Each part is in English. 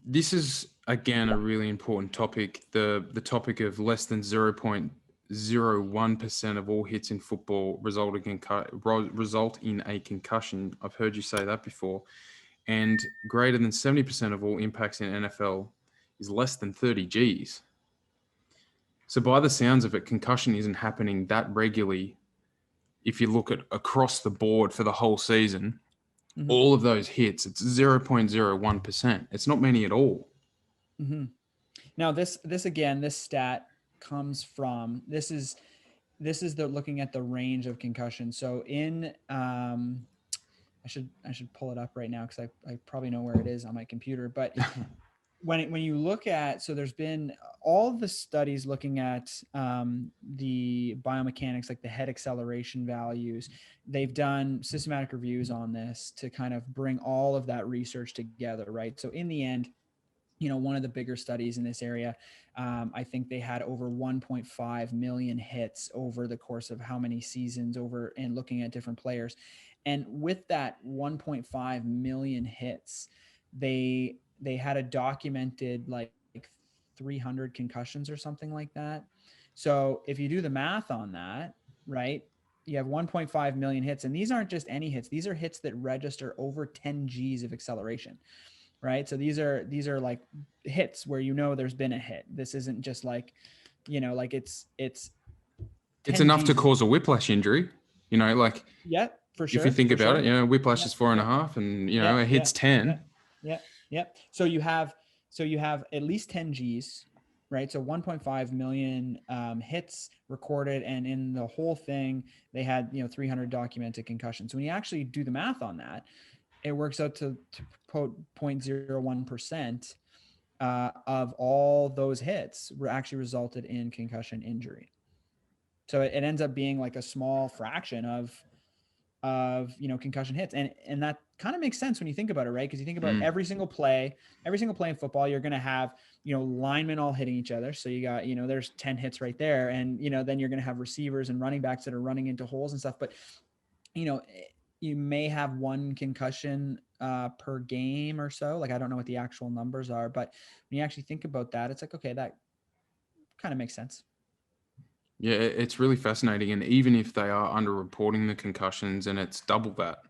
This is again a really important topic. The topic of less than 0.01% of all hits in football result in a concussion. I've heard you say that before. And greater than 70% of all impacts in NFL is less than 30 Gs. So by the sounds of it, concussion isn't happening that regularly. If you look at across the board for the whole season, Mm-hmm. all of those hits, it's 0.01%. It's not many at all. Mm-hmm. Now this stat comes from this is the looking at the range of concussion. So in I should pull it up right now because I probably know where it is on my computer. But when you look at, so there's been all the studies looking at the biomechanics, like the head acceleration values. They've done systematic reviews on this to kind of bring all of that research together, right? So in the end, one of the bigger studies in this area, I think they had over 1.5 million hits over the course of how many seasons over, and looking at different players. And with that 1.5 million hits, they had a documented like 300 concussions or something like that. So if you do the math on that, right, you have 1.5 million hits, and these aren't just any hits. These are hits that register over 10 Gs of acceleration, right? So these are like hits where there's been a hit. This isn't just like, like it's It's 10 enough to G's. cause a whiplash injury. Like Yeah, for if you sure, think for about it, sure. whiplash Yeah, is four and a yeah, half and, yeah, it yeah, hits yeah, 10. yeah, yeah. So you have at least 10 G's, right? So 1.5 million hits recorded, and in the whole thing, they had 300 documented concussions. When you actually do the math on that, it works out to 0.01% of all those hits were actually resulted in concussion injury. So it ends up being like a small fraction of concussion hits, and that kind of makes sense when you think about it, right? Because you think about Mm. every single play in football, you're going to have linemen all hitting each other. So you got there's 10 hits right there, and then you're going to have receivers and running backs that are running into holes and stuff. But you know you may have one concussion per game or so. Like, I don't know what the actual numbers are, but when you actually think about that, it's like, okay, that kind of makes sense. Yeah, it's really fascinating. And even if they are underreporting the concussions and it's double that,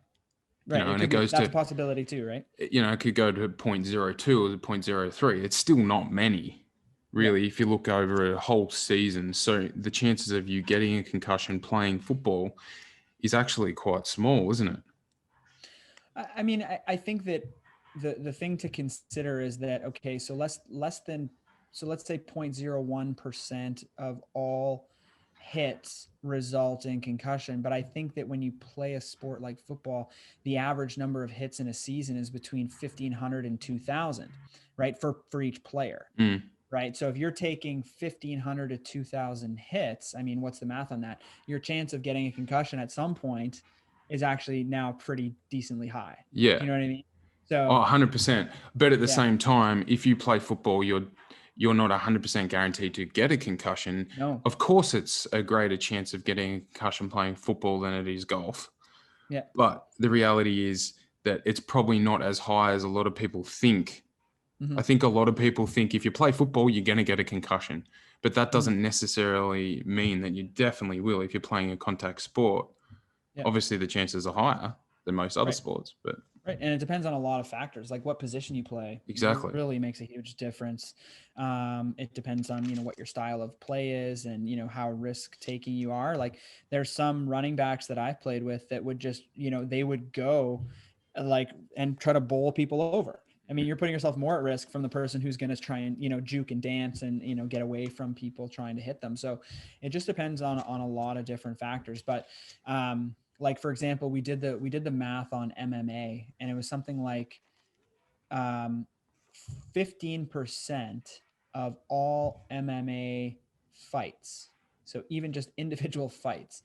Right, it and it could be, goes that's a to, possibility too, right? it could go to zero point 0.02 or 0.03, it's still not many, Yeah. really, if you look over a whole season. So the chances of you getting a concussion playing football is actually quite small, isn't it? I mean, I think that the thing to consider is that, okay, so less than, so let's say 0.01% of all hits result in concussion. But I think that when you play a sport like football, the average number of hits in a season is between 1,500 and 2,000, right? For each player. Mm. Right. So if you're taking 1,500 to 2,000 hits, I mean, what's the math on that? Your chance of getting a concussion at some point is actually now pretty decently high. Yeah. Do you know what I mean? Oh, So 100%. But at the yeah, same time, if you play football, you're not 100% guaranteed to get a concussion. no, Of course, it's a greater chance of getting a concussion playing football than it is golf. yeah, But the reality is that it's probably not as high as a lot of people think. mm-hmm, I think a lot of people think if you play football, you're going to get a concussion. But that mm-hmm, doesn't necessarily mean that you definitely will if you're playing a contact sport. yeah, Obviously, the chances are higher than most other right. sports, but Right. And it depends on a lot of factors, like what position you play exactly. really makes a huge difference. It depends on, what your style of play is, and, how risk taking you are. Like, there's some running backs that I've played with that would just, they would go like and try to bowl people over. I mean, you're putting yourself more at risk from the person who's going to try and, juke and dance and, get away from people trying to hit them. So it just depends on a lot of different factors. But, like, for example, we did the math on MMA, and it was something like um 15% of all MMA fights. So even just individual fights,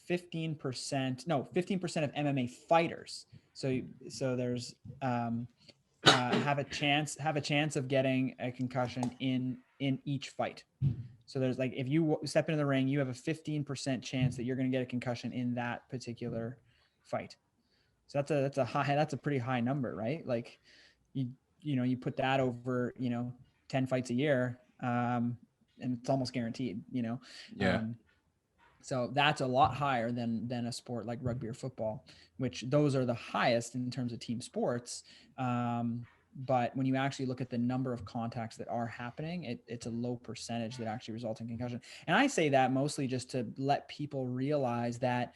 15%, no, 15% of MMA fighters. So there's have a chance of getting a concussion in each fight. So there's, like, if you step into the ring, you have a 15% chance that you're going to get a concussion in that particular fight. So that's a pretty high number, right? Like, you you put that over, 10 fights a year, and it's almost guaranteed, Yeah. um, so that's a lot higher than a sport like rugby or football, which those are the highest in terms of team sports. But when you actually look at the number of contacts that are happening, it's a low percentage that actually result in concussion. And I say that mostly just to let people realize that,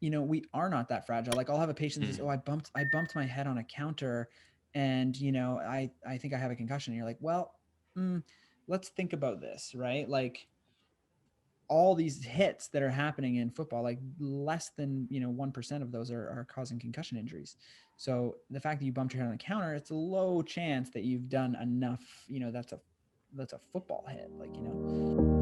we are not that fragile. Like, I'll have a patient that says, "Oh, I bumped my head on a counter, and I think I have a concussion." And you're like, "Well, let's think about this, right? Like, all these hits that are happening in football, like less than 1% of those are causing concussion injuries. So the fact that you bumped your head on the counter, it's a low chance that you've done enough. That's a football hit, like.